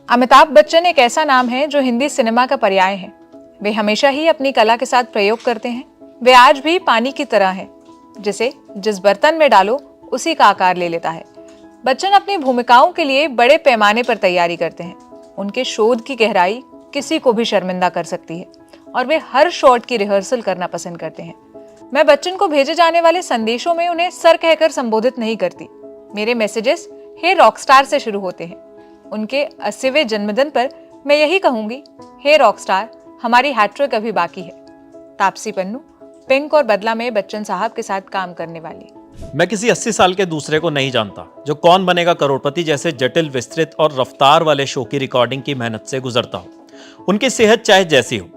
अमिताभ बच्चन एक ऐसा नाम है जो हिंदी सिनेमा का पर्याय है। वे हमेशा ही अपनी कला के साथ प्रयोग करते हैं। वे आज भी पानी की तरह हैं, जिसे जिस बर्तन में डालो उसी का आकार ले लेता है। बच्चन अपनी भूमिकाओं के लिए बड़े पैमाने पर तैयारी करते हैं। उनके शोध की गहराई किसी को भी शर्मिंदा कर सकती है और वे हर शॉट की रिहर्सल करना पसंद करते हैं। मैं बच्चन को भेजे जाने वाले संदेशों में उन्हें सर कहकर संबोधित नहीं करती। मेरे मैसेजेस हे रॉकस्टार से शुरू होते हैं। उनके 80वें जन्मदिन पर मैं यही कहूंगी, हे रॉकस्टार, हमारी हैट्रिक अभी बाकी है। तापसी पन्नू, पिंक और बदला में बच्चन साहब के साथ काम करने वाली। मैं किसी 80 साल के दूसरे को नहीं जानता जो कौन बनेगा करोड़पति जैसे जटिल, विस्तृत और रफ्तार वाले शो की रिकॉर्डिंग की मेहनत से गुजरता हो। उनकी सेहत चाहे जैसी हो,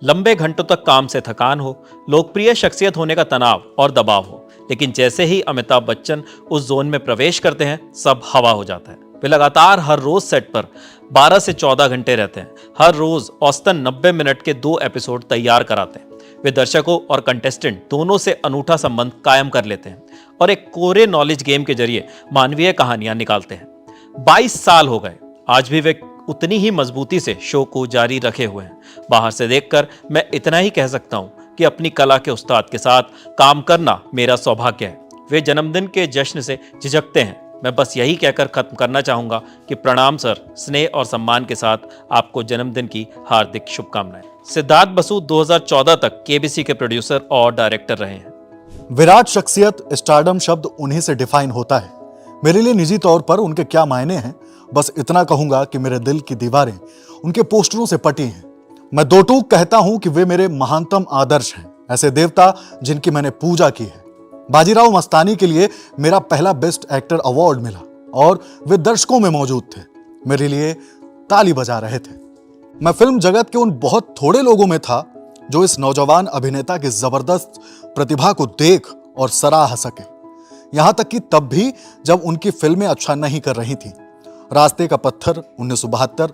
लंबे घंटों तक काम से थकान हो, लोकप्रिय शख्सियत होने का तनाव और दबाव हो, लेकिन जैसे ही अमिताभ बच्चन उस जोन में प्रवेश करते हैं, सब हवा हो जाता है। वे लगातार हर रोज सेट पर 12 से 14 घंटे रहते हैं। हर रोज औसतन 90 मिनट के 2 एपिसोड तैयार कराते हैं। वे दर्शकों और कंटेस्टेंट दोनों से अनूठा संबंध कायम कर लेते हैं और एक कोरे नॉलेज गेम के जरिए मानवीय कहानियां निकालते हैं। 22 साल हो गए, आज भी वे उतनी ही मजबूती से शो को जारी रखे हुए हैं। बाहर से देखकर मैं इतना ही कह सकता हूं कि अपनी कला के उस्ताद के साथ काम करना मेरा सौभाग्य है। वे जन्मदिन के जश्न से झिझकते हैं। मैं बस यही कहकर खत्म करना चाहूंगा कि प्रणाम सर, स्नेह और सम्मान के साथ आपको जन्मदिन की हार्दिक शुभकामनाएं। सिद्धार्थ बसु 2014 तक केबीसी के प्रोड्यूसर और डायरेक्टर रहे हैं। विराट शख्सियत, स्टारडम शब्द उन्हीं से डिफाइन होता है। मेरे लिए निजी तौर पर उनके क्या मायने हैं, बस इतना कहूंगा कि मेरे दिल की दीवारें उनके पोस्टरों से पटी हैं। मैं दो टूक कहता हूं कि वे मेरे महानतम आदर्श हैं, ऐसे देवता जिनकी मैंने पूजा की है। बाजीराव मस्तानी के लिए मेरा पहला बेस्ट एक्टर अवार्ड मिला और वे दर्शकों में मौजूद थे, मेरे लिए ताली बजा रहे थे। मैं फिल्म जगत के उन बहुत थोड़े लोगों में था जो इस नौजवान अभिनेता की जबरदस्त प्रतिभा को देख और सराह सके, यहां तक कि तब भी जब उनकी फिल्में अच्छा नहीं कर रही थी। रास्ते का पत्थर 1972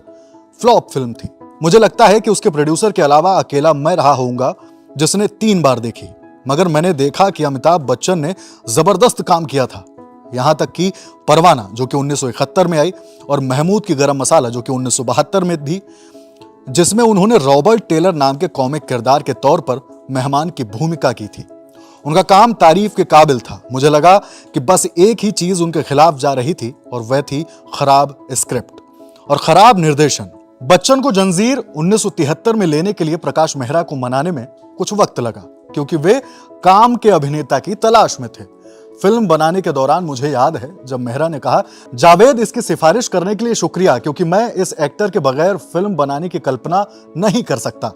फ्लॉप फिल्म थी। मुझे लगता है कि उसके प्रोड्यूसर के अलावा अकेला मैं रहा होऊंगा जिसने 3 बार देखी, मगर मैंने देखा कि अमिताभ बच्चन ने जबरदस्त काम किया था। यहां तक कि परवाना जो कि 1971 में आई और महमूद की गरम मसाला जो कि 1972 में थी, जिसमें उन्होंने रॉबर्ट टेलर नाम के कॉमिक किरदार के तौर पर मेहमान की भूमिका की थी। उनका काम तारीफ के काबिल था। मुझे लगा कि बस एक ही चीज उनके खिलाफ जा रही थी और वह थी खराब स्क्रिप्ट और खराब निर्देशन। बच्चन को जंजीर 1973 में लेने के लिए प्रकाश मेहरा को मनाने में कुछ वक्त लगा, क्योंकि वे काम के अभिनेता की तलाश में थे। फिल्म बनाने के दौरान मुझे याद है जब मेहरा ने कहा, जावेद, इसकी सिफारिश करने के लिए शुक्रिया, क्योंकि मैं इस एक्टर के बगैर फिल्म बनाने की कल्पना नहीं कर सकता।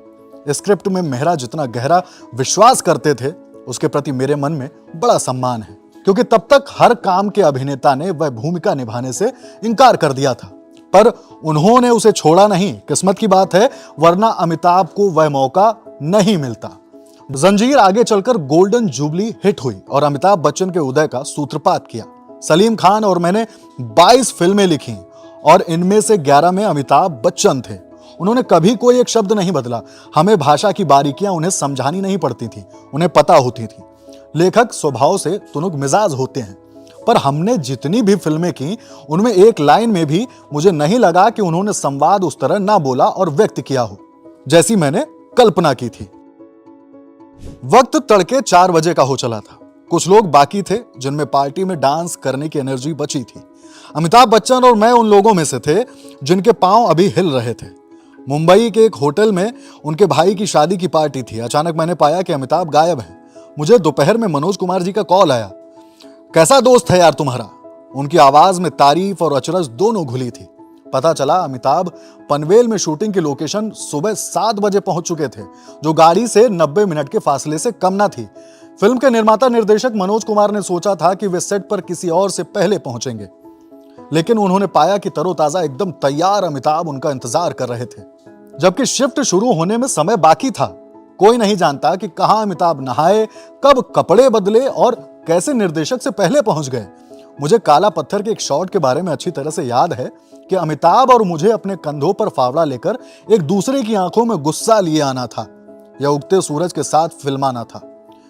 स्क्रिप्ट में मेहरा जितना गहरा विश्वास करते थे, उसके प्रति मेरे मन में बड़ा सम्मान है, क्योंकि तब तक हर काम के अभिनेता ने वह भूमिका निभाने से इनकार कर दिया था, पर उन्होंने उसे छोड़ा नहीं। किस्मत की बात है, वरना अमिताभ को वह मौका नहीं मिलता। जंजीर आगे चलकर गोल्डन जुबली हिट हुई और अमिताभ बच्चन के उदय का सूत्रपात किया। सलीम खान और मैंने 22 फिल्में लिखी और इनमें से 11 में अमिताभ बच्चन थे। उन्होंने कभी कोई एक शब्द नहीं बदला। हमें भाषा की बारीकियां उन्हें समझानी नहीं पड़ती थी, उन्हें पता होती थी। लेखक स्वभाव से तुनुक मिजाज होते हैं, पर हमने जितनी भी फिल्में की उनमें एक लाइन में भी मुझे नहीं लगा कि उन्होंने संवाद उस तरह ना बोला और व्यक्त किया हो जैसी मैंने कल्पना की थी। वक्त तड़के 4 बजे का हो चला था। कुछ लोग बाकी थे जिनमें पार्टी में डांस करने की एनर्जी बची थी। अमिताभ बच्चन और मैं उन लोगों में से थे जिनके पांव अभी हिल रहे थे। मुंबई के एक होटल में उनके भाई की शादी की पार्टी थी। अचानक मैंने पाया कि अमिताभ गायब हैं। मुझे दोपहर में मनोज कुमार जी का कॉल आया, कैसा दोस्त है यार तुम्हारा। उनकी आवाज में तारीफ और अचरज दोनों घुली थी। पता चला अमिताभ पनवेल में शूटिंग की लोकेशन सुबह 7 बजे पहुंच चुके थे, जो गाड़ी से 90 मिनट के फासले से कम ना थी। फिल्म के निर्माता निर्देशक मनोज कुमार ने सोचा था कि वे सेट पर किसी और से पहले पहुंचेंगे, लेकिन उन्होंने पाया कि तरोताजा एकदम तैयार अमिताभ उनका इंतजार कर रहे थे। जबकि शिफ्ट शुरू होने में समय बाकी था। कोई नहीं जानता कि कहां अमिताभ नहाए, कब कपड़े बदले और कैसे निर्देशक से पहले पहुंच गए। मुझे काला पत्थर के एक शॉट के बारे में अच्छी तरह से याद है कि अमिताभ और मुझे अपने कंधों पर फावड़ा लेकर एक दूसरे की आंखों में गुस्सा लिए आना था या उगते सूरज के साथ फिल्माना था।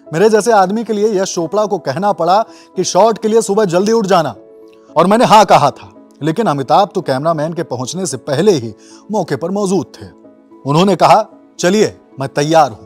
मेरे जैसे आदमी के लिए यश चोपड़ा को कहना पड़ा कि शॉट के लिए सुबह जल्दी उठ जाना, और मैंने हाँ कहा था। लेकिन अमिताभ तो कैमरामैन के पहुंचने से पहले ही मौके पर मौजूद थे। उन्होंने कहा, चलिए मैं तैयार हूं।